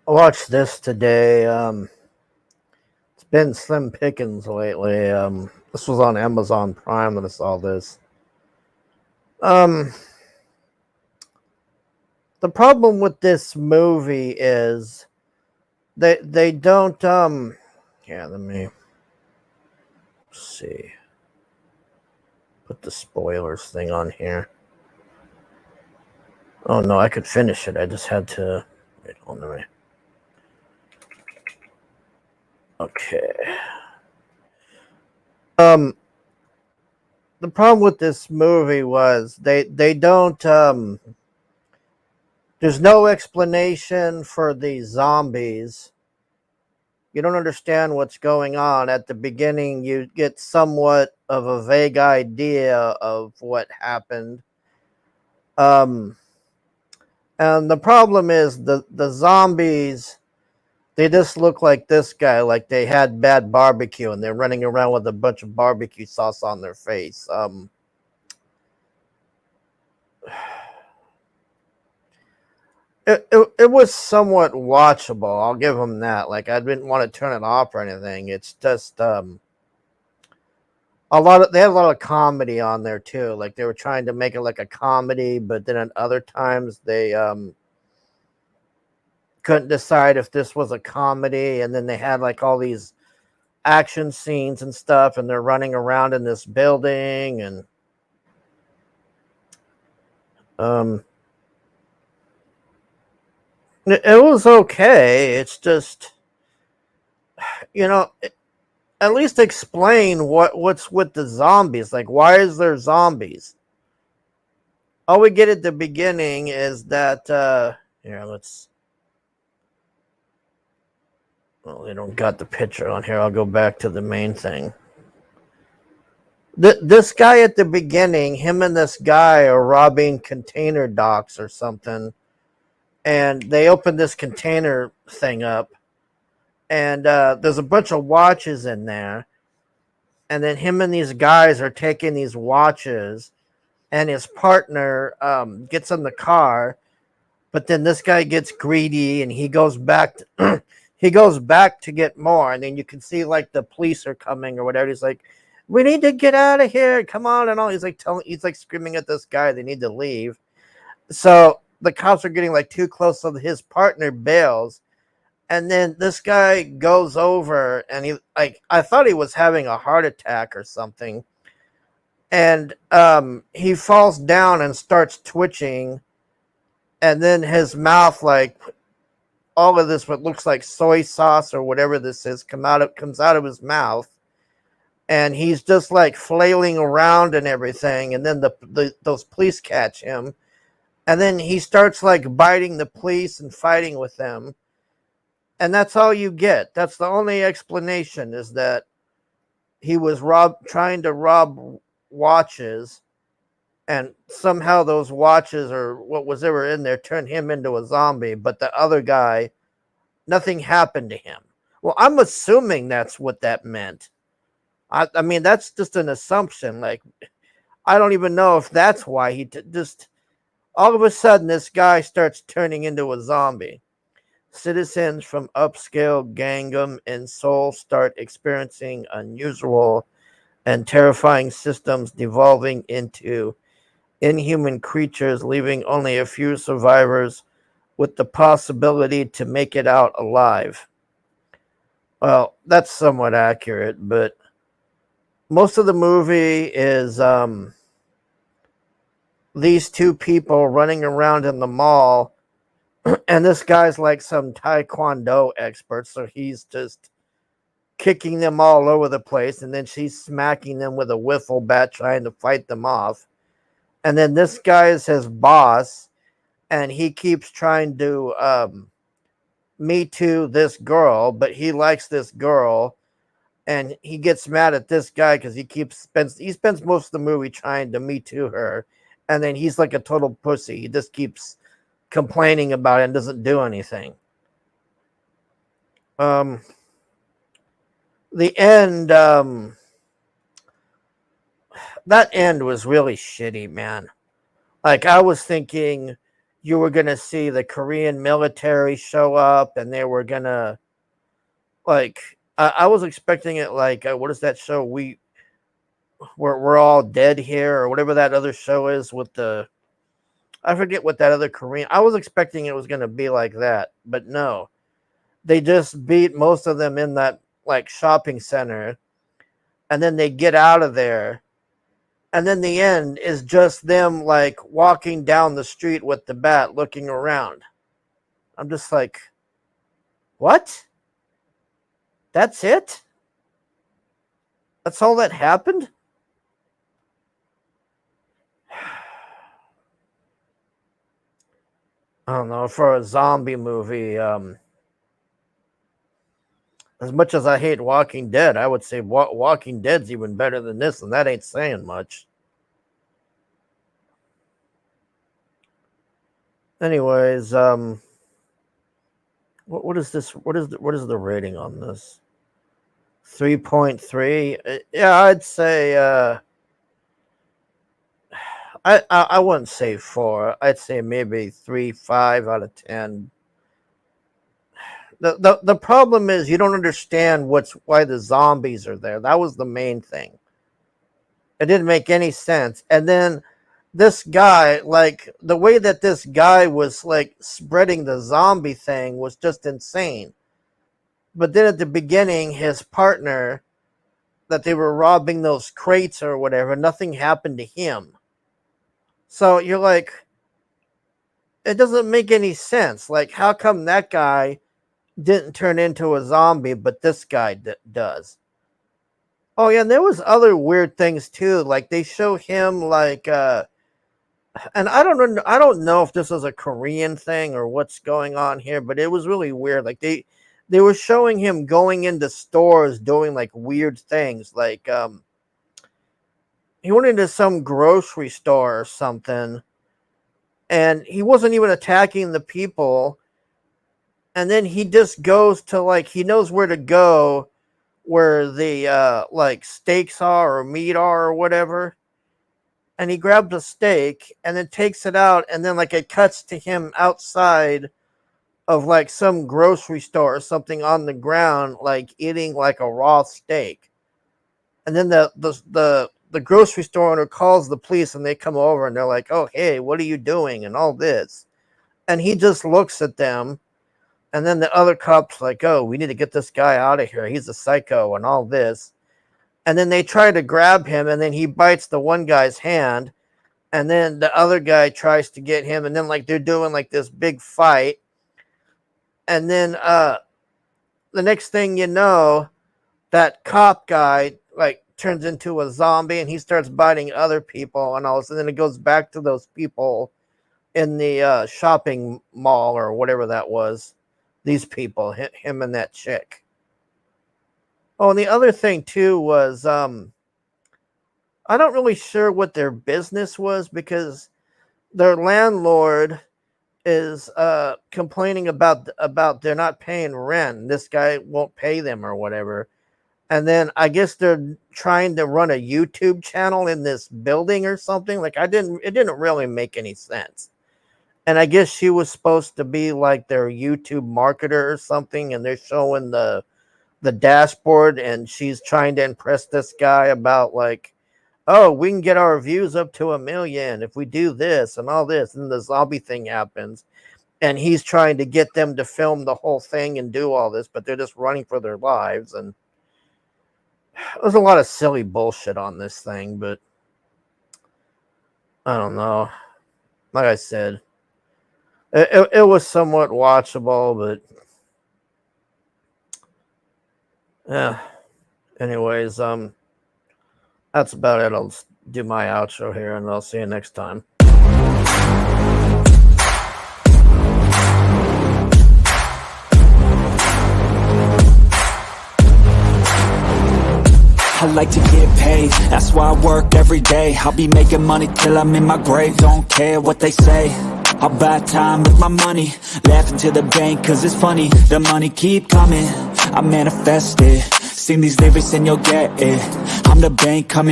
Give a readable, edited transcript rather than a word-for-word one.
I watched this today. It's been slim pickings lately. This was on Amazon Prime when I saw this. Um, the problem with this movie is they don't. Yeah, let me see. Put the spoilers thing on here. Oh no, I could finish it. I just had to. Wait, hold on. Okay. Um, the problem with this movie was they don't. There's no explanation for the zombies. You don't understand what's going on. At the beginning, you get somewhat of a vague idea of what happened. Um, and the problem is the zombies, they just look like this guy, like they had bad barbecue and they're running around with a bunch of barbecue sauce on their face. It was somewhat watchable. I'll give them that. Like I didn't want to turn it off or anything. It's just they had a lot of comedy on there too. Like they were trying to make it like a comedy, but then at other times they couldn't decide if this was a comedy, and then they had like all these action scenes and stuff, and they're running around in this building, and um, it was okay. It's just you know. At least explain what's with the zombies. Like, why is there zombies? All we get at the beginning is that here, let's. Well, they don't got the picture on here. I'll go back to the main thing. This guy at the beginning, him and this guy are robbing container docks or something, and they open this container thing up, and there's a bunch of watches in there, and then him and these guys are taking these watches, and his partner gets in the car, but then this guy gets greedy and he goes back to, he goes back to get more, and then you can see like the police are coming or whatever. He's like, we need to get out of here, come on, and all. He's like screaming at this guy they need to leave. So the cops are getting like too close, so his partner bails, and then this guy goes over and he, like, I thought he was having a heart attack or something, and he falls down and starts twitching, and then his mouth, like all of this what looks like soy sauce or whatever this is comes out of his mouth, and he's just like flailing around and everything, and then those police catch him, and then he starts like biting the police and fighting with them, and that's all you get. That's the only explanation, is that he was trying to rob watches, and somehow those watches or what was ever in there turned him into a zombie, but the other guy, nothing happened to him. Well, I'm assuming that's what that meant. I mean, that's just an assumption. Like, I don't even know if that's why just all of a sudden this guy starts turning into a zombie. Citizens from upscale Gangnam in Seoul start experiencing unusual and terrifying systems devolving into inhuman creatures, leaving only a few survivors with the possibility to make it out alive. Well, that's somewhat accurate, but most of the movie is these two people running around in the mall, and this guy's like some taekwondo expert, so he's just kicking them all over the place, and then she's smacking them with a wiffle bat trying to fight them off. And then this guy is his boss, and he keeps trying to me too this girl, but he likes this girl, and he gets mad at this guy because he spends most of the movie trying to me too her, and then he's like a total pussy. He just keeps complaining about it and doesn't do anything. Um, the end, that end was really shitty, man. Like, I was thinking you were gonna see the Korean military show up, and they were gonna like. I was expecting it like what is that show? We're all dead here, or whatever that other show is with the. I forget what that other Korean. I was expecting it was gonna be like that, but no. They just beat most of them in that like shopping center, and then they get out of there, and then the end is just them like walking down the street with the bat looking around. I'm just like, what? That's it? That's all that happened? I don't know, for a zombie movie, as much as I hate Walking Dead, I would say Walking Dead's even better than this, and that ain't saying much. Anyways, what is this? What is the rating on this? 3.3. Yeah, I'd say I wouldn't say 4. I'd say maybe 3.5 out of 10. The problem is you don't understand why the zombies are there. That was the main thing. It didn't make any sense. And then this guy, like the way that this guy was like spreading the zombie thing was just insane. But then at the beginning, his partner, that they were robbing those crates or whatever, nothing happened to him. So you're like, it doesn't make any sense. Like, how come that guy didn't turn into a zombie, but this guy does? Oh yeah, and there was other weird things too. Like they show him like, and I don't know if this is a Korean thing or what's going on here, but it was really weird. Like they were showing him going into stores doing like weird things. Like he went into some grocery store or something, and he wasn't even attacking the people. And then he just goes to like, he knows where to go, where the like steaks are or meat are or whatever. And he grabs a steak and then takes it out, and then like it cuts to him outside of like some grocery store or something on the ground, like eating like a raw steak. And then the grocery store owner calls the police, and they come over and they're like, "Oh, hey, what are you doing?" and all this. And he just looks at them. And then the other cops like, "Oh, we need to get this guy out of here. He's a psycho," and all this. And then they try to grab him, and then he bites the one guy's hand. And then the other guy tries to get him, and then like they're doing like this big fight. And then the next thing you know, that cop guy like turns into a zombie, and he starts biting other people, and all of a sudden it goes back to those people in the shopping mall or whatever that was. These people, him and that chick. Oh, and the other thing too was I'm not really sure what their business was, because their landlord is complaining about they're not paying rent. This guy won't pay them or whatever. And then I guess they're trying to run a YouTube channel in this building or something. Like it didn't really make any sense. And I guess she was supposed to be like their YouTube marketer or something, and they're showing the dashboard, and she's trying to impress this guy about like, oh, we can get our views up to 1 million if we do this and all this. And the zombie thing happens, and he's trying to get them to film the whole thing and do all this, but they're just running for their lives. And there's a lot of silly bullshit on this thing, but I don't know. Like I said, it was somewhat watchable, but yeah. Anyways, that's about it. I'll do my outro here, and I'll see you next time. I like to get paid, that's why I work every day. I'll be making money till I'm in my grave. Don't care what they say, I'll buy time with my money. Laughing to the bank cause it's funny. The money keep coming, I manifest it. Sing these lyrics and you'll get it. I'm the bank coming